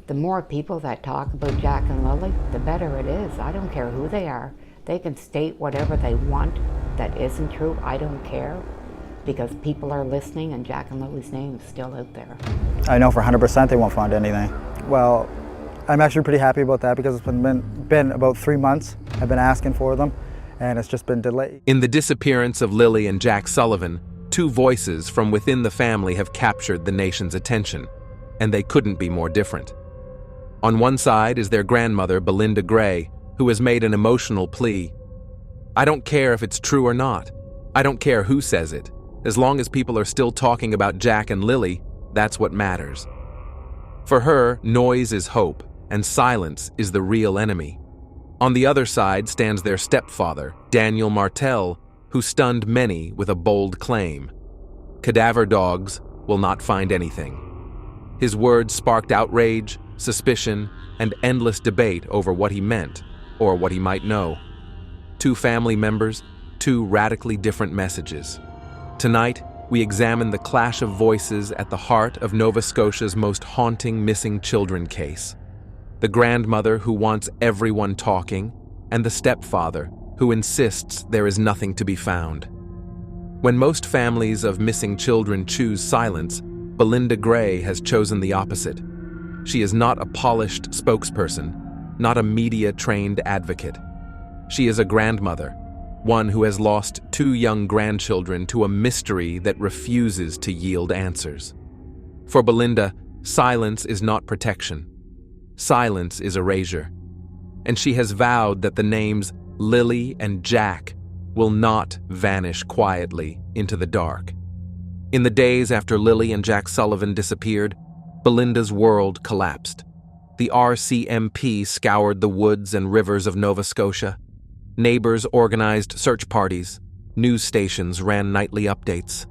The more people that talk about Jack and Lily, the better it is. I don't care who they are. They can state whatever they want that isn't true. I don't care, because people are listening and Jack and Lily's name is still out there. I know for 100% they won't find anything. Well, I'm actually pretty happy about that because it's been about 3 months. I've been asking for them and it's just been delayed. In the disappearance of Lilly and Jack Sullivan, two voices from within the family have captured the nation's attention, and they couldn't be more different. On one side is their grandmother, Belinda Gray, who has made an emotional plea. I don't care if it's true or not. I don't care who says it. As long as people are still talking about Jack and Lily, that's what matters. For her, noise is hope, and silence is the real enemy. On the other side stands their stepfather, Daniel Martell, who stunned many with a bold claim. Cadaver dogs will not find anything. His words sparked outrage, suspicion, and endless debate over what he meant, or what he might know. Two family members, two radically different messages. Tonight, we examine the clash of voices at the heart of Nova Scotia's most haunting missing children case. The grandmother who wants everyone talking, and the stepfather who insists there is nothing to be found. When most families of missing children choose silence, Belinda Gray has chosen the opposite. She is not a polished spokesperson, not a media-trained advocate. She is a grandmother, one who has lost 2 young grandchildren to a mystery that refuses to yield answers. For Belinda, silence is not protection. Silence is erasure. And she has vowed that the names Lily and Jack will not vanish quietly into the dark. In the days after Lily and Jack Sullivan disappeared, Belinda's world collapsed. The RCMP scoured the woods and rivers of Nova Scotia. Neighbors organized search parties. News stations ran nightly updates.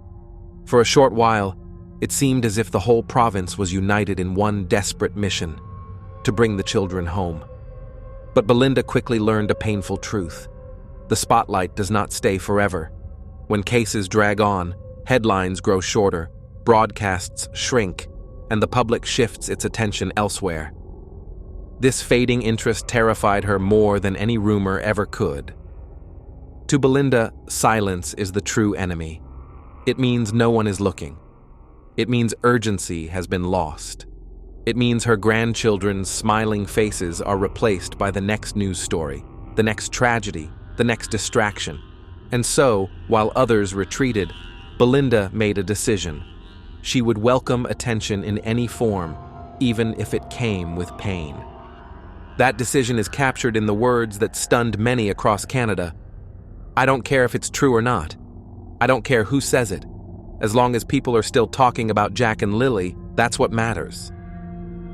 For a short while, it seemed as if the whole province was united in one desperate mission: to bring the children home. But Belinda quickly learned a painful truth. The spotlight does not stay forever. When cases drag on, headlines grow shorter, broadcasts shrink, and the public shifts its attention elsewhere. This fading interest terrified her more than any rumor ever could. To Belinda, silence is the true enemy. It means no one is looking. It means urgency has been lost. It means her grandchildren's smiling faces are replaced by the next news story, the next tragedy, the next distraction. And so, while others retreated, Belinda made a decision. She would welcome attention in any form, even if it came with pain. That decision is captured in the words that stunned many across Canada. I don't care if it's true or not. I don't care who says it. As long as people are still talking about Jack and Lily, that's what matters.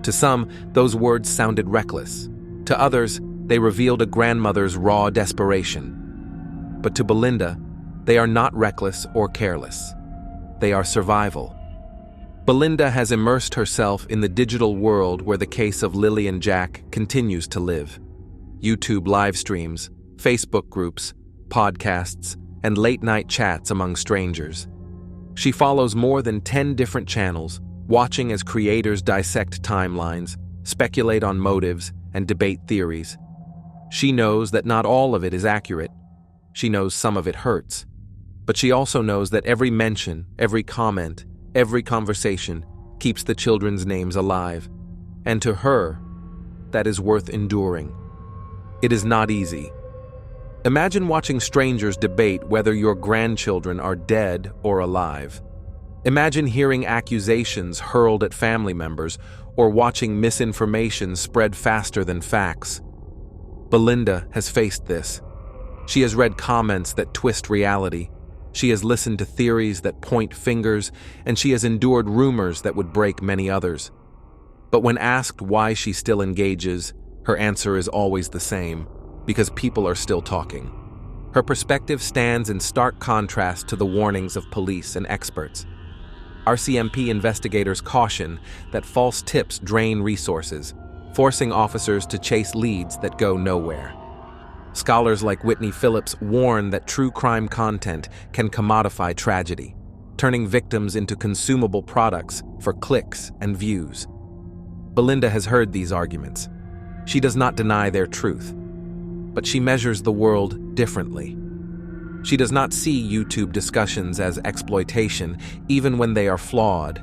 To some, those words sounded reckless. To others, they revealed a grandmother's raw desperation. But to Belinda, they are not reckless or careless. They are survival. Belinda has immersed herself in the digital world where the case of Lily and Jack continues to live. YouTube live streams, Facebook groups, podcasts, and late-night chats among strangers. She follows more than 10 different channels, watching as creators dissect timelines, speculate on motives, and debate theories. She knows that not all of it is accurate. She knows some of it hurts. But she also knows that every mention, every comment, every conversation keeps the children's names alive. And to her, that is worth enduring. It is not easy. Imagine watching strangers debate whether your grandchildren are dead or alive. Imagine hearing accusations hurled at family members or watching misinformation spread faster than facts. Belinda has faced this. She has read comments that twist reality. She has listened to theories that point fingers, and she has endured rumors that would break many others. But when asked why she still engages, her answer is always the same: because people are still talking. Her perspective stands in stark contrast to the warnings of police and experts. RCMP investigators caution that false tips drain resources, forcing officers to chase leads that go nowhere. Scholars like Whitney Phillips warn that true crime content can commodify tragedy, turning victims into consumable products for clicks and views. Belinda has heard these arguments. She does not deny their truth, but she measures the world differently. She does not see YouTube discussions as exploitation, even when they are flawed.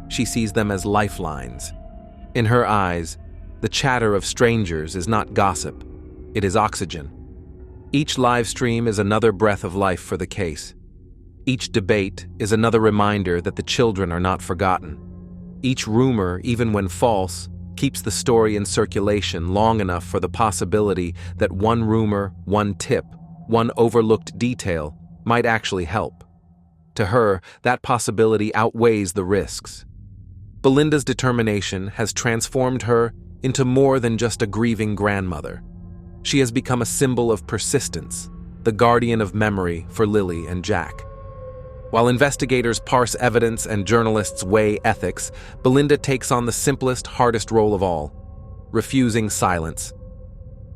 She sees them as lifelines. In her eyes, the chatter of strangers is not gossip, it is oxygen. Each live stream is another breath of life for the case. Each debate is another reminder that the children are not forgotten. Each rumor, even when false, keeps the story in circulation long enough for the possibility that one rumor, one tip, one overlooked detail might actually help. To her, that possibility outweighs the risks. Belinda's determination has transformed her into more than just a grieving grandmother. She has become a symbol of persistence, the guardian of memory for Lilly and Jack. While investigators parse evidence and journalists weigh ethics, Belinda takes on the simplest, hardest role of all: refusing silence.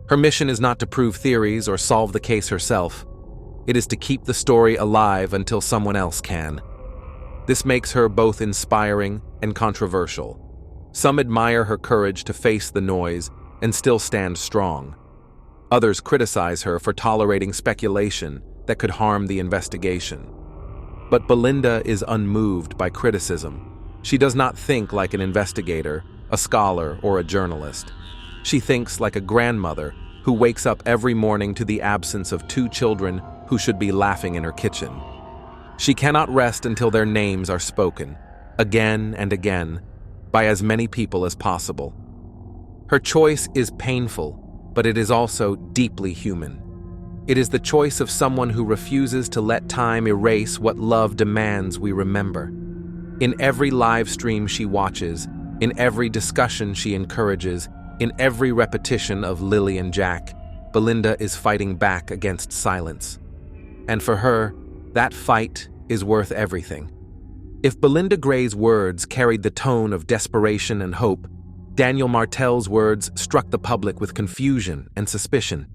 Her mission is not to prove theories or solve the case herself. It is to keep the story alive until someone else can. This makes her both inspiring and controversial. Some admire her courage to face the noise and still stand strong. Others criticize her for tolerating speculation that could harm the investigation. But Belinda is unmoved by criticism. She does not think like an investigator, a scholar, or a journalist. She thinks like a grandmother who wakes up every morning to the absence of two children who should be laughing in her kitchen. She cannot rest until their names are spoken, again and again, by as many people as possible. Her choice is painful, but it is also deeply human. It is the choice of someone who refuses to let time erase what love demands we remember. In every live stream she watches, in every discussion she encourages, in every repetition of Lilly and Jack, Belinda is fighting back against silence. And for her, that fight is worth everything. If Belinda Gray's words carried the tone of desperation and hope, Daniel Martell's words struck the public with confusion and suspicion.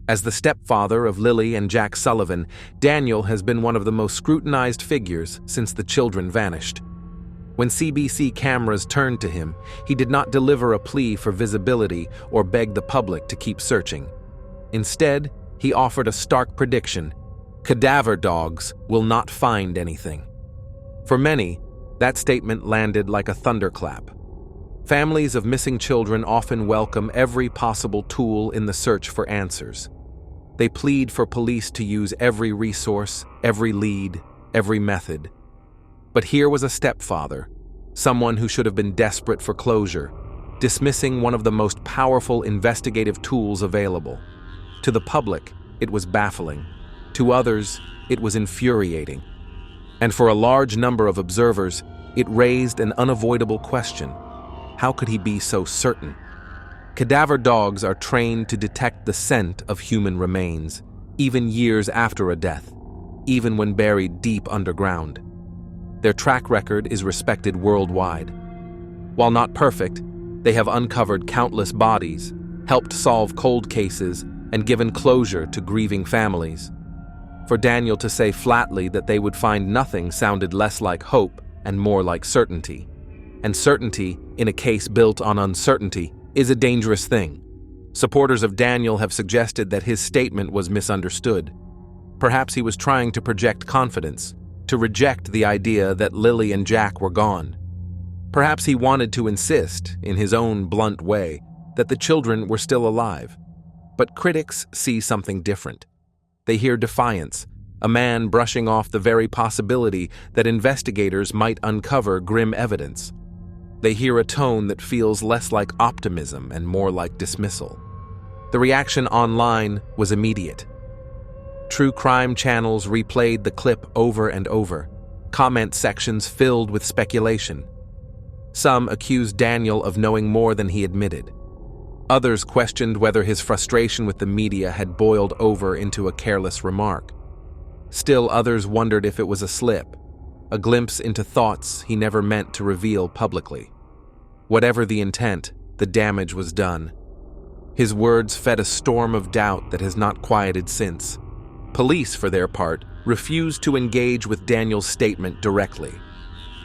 As the stepfather of Lilly and Jack Sullivan, Daniel has been one of the most scrutinized figures since the children vanished. When CBC cameras turned to him, he did not deliver a plea for visibility or beg the public to keep searching. Instead, he offered a stark prediction: cadaver dogs will not find anything. For many, that statement landed like a thunderclap. Families of missing children often welcome every possible tool in the search for answers. They plead for police to use every resource, every lead, every method. But here was a stepfather, someone who should have been desperate for closure, dismissing one of the most powerful investigative tools available. To the public, it was baffling. To others, it was infuriating. And for a large number of observers, it raised an unavoidable question: how could he be so certain? Cadaver dogs are trained to detect the scent of human remains, even years after a death, even when buried deep underground. Their track record is respected worldwide. While not perfect, they have uncovered countless bodies, helped solve cold cases, and given closure to grieving families. For Daniel to say flatly that they would find nothing sounded less like hope and more like certainty. And certainty, in a case built on uncertainty, is a dangerous thing. Supporters of Daniel have suggested that his statement was misunderstood. Perhaps he was trying to project confidence, to reject the idea that Lilly and Jack were gone. Perhaps he wanted to insist, in his own blunt way, that the children were still alive. But critics see something different. They hear defiance, a man brushing off the very possibility that investigators might uncover grim evidence. They hear a tone that feels less like optimism and more like dismissal. The reaction online was immediate. True crime channels replayed the clip over and over, comment sections filled with speculation. Some accused Daniel of knowing more than he admitted. Others questioned whether his frustration with the media had boiled over into a careless remark. Still others wondered if it was a slip, a glimpse into thoughts he never meant to reveal publicly. Whatever the intent, the damage was done. His words fed a storm of doubt that has not quieted since. Police, for their part, refused to engage with Daniel's statement directly.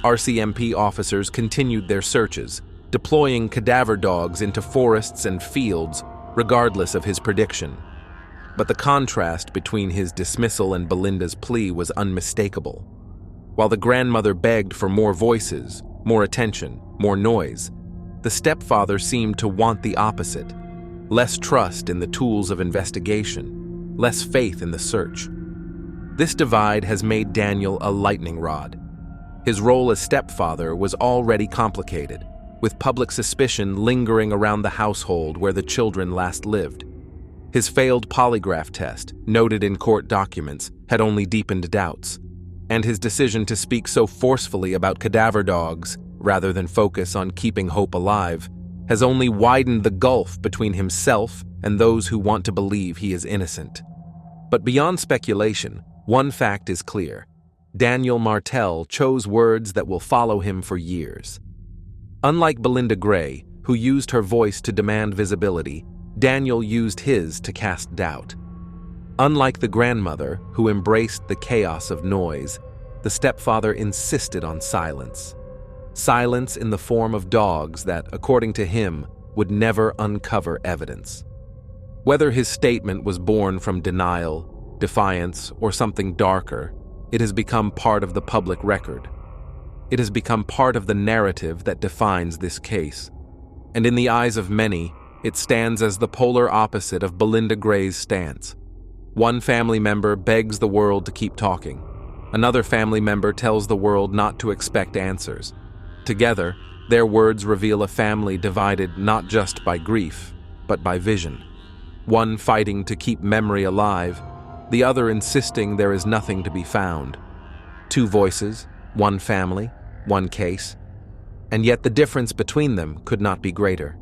RCMP officers continued their searches, deploying cadaver dogs into forests and fields, regardless of his prediction. But the contrast between his dismissal and Belinda's plea was unmistakable. While the grandmother begged for more voices, more attention, more noise, the stepfather seemed to want the opposite: less trust in the tools of investigation, less faith in the search. This divide has made Daniel a lightning rod. His role as stepfather was already complicated, with public suspicion lingering around the household where the children last lived. His failed polygraph test, noted in court documents, had only deepened doubts, and his decision to speak so forcefully about cadaver dogs, rather than focus on keeping hope alive, has only widened the gulf between himself and those who want to believe he is innocent. But beyond speculation, one fact is clear: Daniel Martell chose words that will follow him for years. Unlike Belinda Gray, who used her voice to demand visibility, Daniel used his to cast doubt. Unlike the grandmother, who embraced the chaos of noise, the stepfather insisted on silence. Silence in the form of dogs that, according to him, would never uncover evidence. Whether his statement was born from denial, defiance, or something darker, it has become part of the public record. It has become part of the narrative that defines this case. And in the eyes of many, it stands as the polar opposite of Belinda Gray's stance. One family member begs the world to keep talking. Another family member tells the world not to expect answers. Together, their words reveal a family divided not just by grief, but by vision. One fighting to keep memory alive, the other insisting there is nothing to be found. Two voices, one family, one case, and yet the difference between them could not be greater.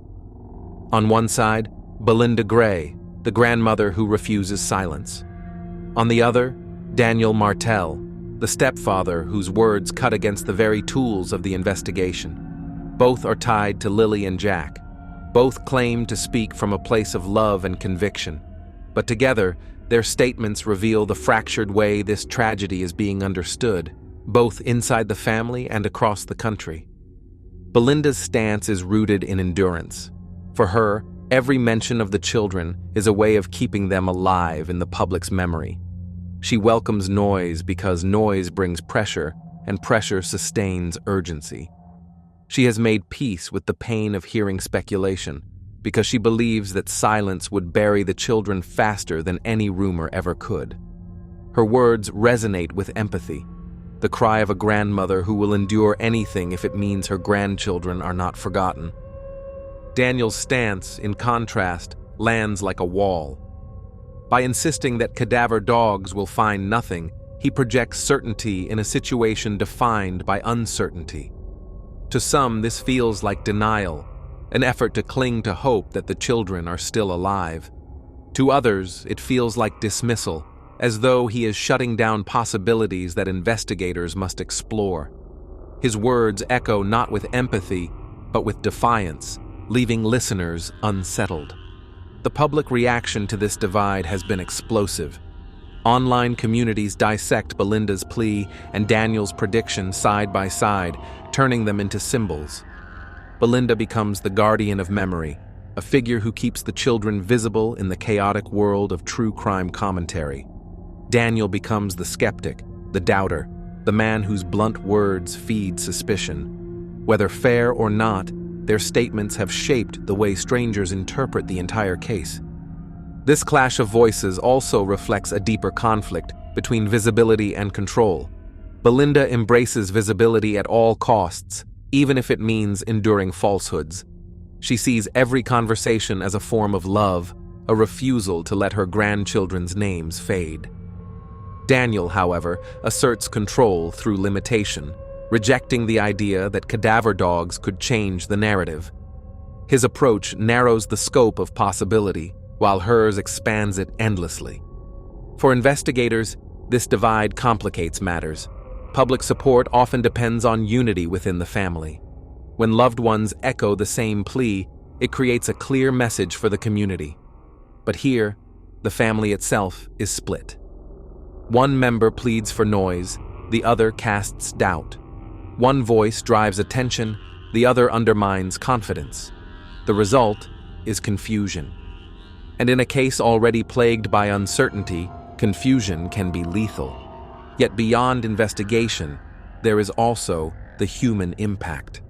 On one side, Belinda Gray, the grandmother who refuses silence. On the other, Daniel Martell, the stepfather whose words cut against the very tools of the investigation. Both are tied to Lilly and Jack. Both claim to speak from a place of love and conviction. But together, their statements reveal the fractured way this tragedy is being understood, both inside the family and across the country. Belinda's stance is rooted in endurance. For her, every mention of the children is a way of keeping them alive in the public's memory. She welcomes noise because noise brings pressure, and pressure sustains urgency. She has made peace with the pain of hearing speculation because she believes that silence would bury the children faster than any rumor ever could. Her words resonate with empathy, the cry of a grandmother who will endure anything if it means her grandchildren are not forgotten. Daniel's stance, in contrast, lands like a wall. By insisting that cadaver dogs will find nothing, he projects certainty in a situation defined by uncertainty. To some, this feels like denial, an effort to cling to hope that the children are still alive. To others, it feels like dismissal, as though he is shutting down possibilities that investigators must explore. His words echo not with empathy, but with defiance, leaving listeners unsettled. The public reaction to this divide has been explosive. Online communities dissect Belinda's plea and Daniel's prediction side by side, turning them into symbols. Belinda becomes the guardian of memory, a figure who keeps the children visible in the chaotic world of true crime commentary. Daniel becomes the skeptic, the doubter, the man whose blunt words feed suspicion. Whether fair or not, their statements have shaped the way strangers interpret the entire case. This clash of voices also reflects a deeper conflict between visibility and control. Belinda embraces visibility at all costs, even if it means enduring falsehoods. She sees every conversation as a form of love, a refusal to let her grandchildren's names fade. Daniel, however, asserts control through limitation, rejecting the idea that cadaver dogs could change the narrative. His approach narrows the scope of possibility, while hers expands it endlessly. For investigators, this divide complicates matters. Public support often depends on unity within the family. When loved ones echo the same plea, it creates a clear message for the community. But here, the family itself is split. One member pleads for noise, the other casts doubt. One voice drives attention, The other undermines confidence. The result is confusion. And in a case already plagued by uncertainty, confusion can be lethal. Yet beyond investigation, there is also the human impact.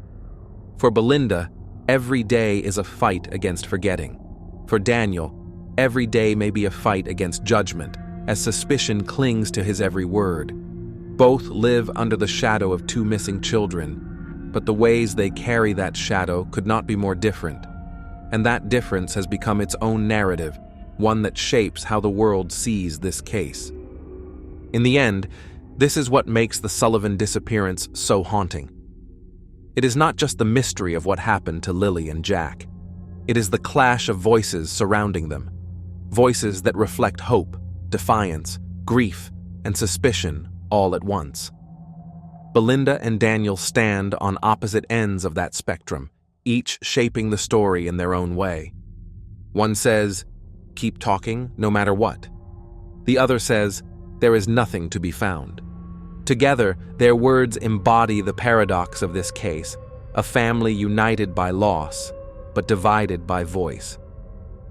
For Belinda, every day is a fight against forgetting. For Daniel, every day may be a fight against judgment, as suspicion clings to his every word. Both live under the shadow of two missing children, but the ways they carry that shadow could not be more different. And that difference has become its own narrative, one that shapes how the world sees this case. In the end, this is what makes the Sullivan disappearance so haunting. It is not just the mystery of what happened to Lilly and Jack. It is the clash of voices surrounding them. Voices that reflect hope, defiance, grief, and suspicion all at once. Belinda and Daniel stand on opposite ends of that spectrum, each shaping the story in their own way. One says, "Keep talking, no matter what." The other says, "There is nothing to be found." Together, their words embody the paradox of this case, a family united by loss, but divided by voice.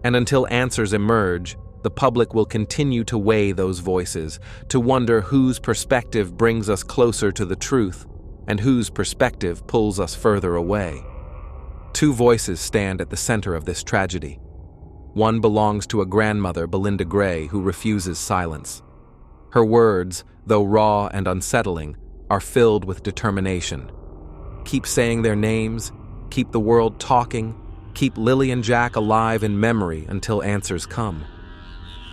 And until answers emerge, the public will continue to weigh those voices, to wonder whose perspective brings us closer to the truth and whose perspective pulls us further away. Two voices stand at the center of this tragedy. One belongs to a grandmother, Belinda Gray, who refuses silence. Her words, though raw and unsettling, are filled with determination. Keep saying their names, keep the world talking, keep Lilly and Jack alive in memory until answers come.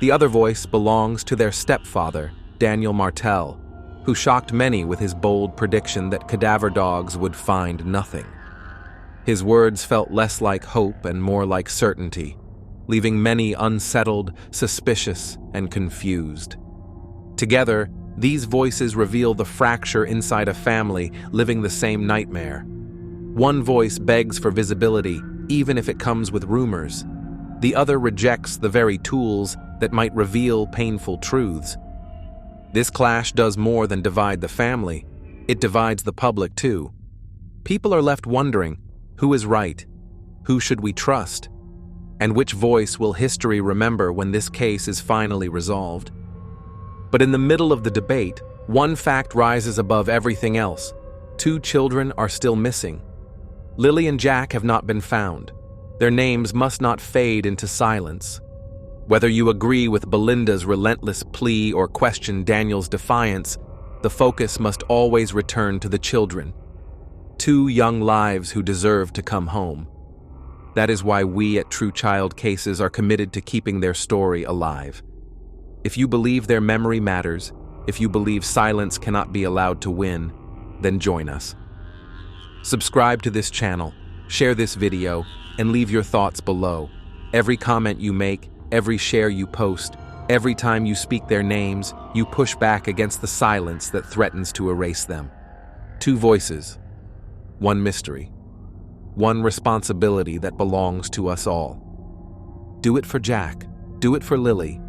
The other voice belongs to their stepfather, Daniel Martell, who shocked many with his bold prediction that cadaver dogs would find nothing. His words felt less like hope and more like certainty, leaving many unsettled, suspicious, and confused. Together, these voices reveal the fracture inside a family living the same nightmare. One voice begs for visibility, even if it comes with rumors. The other rejects the very tools that might reveal painful truths. This clash does more than divide the family. It divides the public too. People are left wondering, who is right? Who should we trust? And which voice will history remember when this case is finally resolved? But in the middle of the debate, one fact rises above everything else. Two children are still missing. Lilly and Jack have not been found. Their names must not fade into silence. Whether you agree with Belinda's relentless plea or question Daniel's defiance, the focus must always return to the children. Two young lives who deserve to come home. That is why we at True Child Cases are committed to keeping their story alive. If you believe their memory matters, if you believe silence cannot be allowed to win, then join us. Subscribe to this channel, share this video, and leave your thoughts below. Every comment you make, every share you post, every time you speak their names, you push back against the silence that threatens to erase them. Two voices, one mystery, one responsibility that belongs to us all. Do it for Jack, do it for Lilly,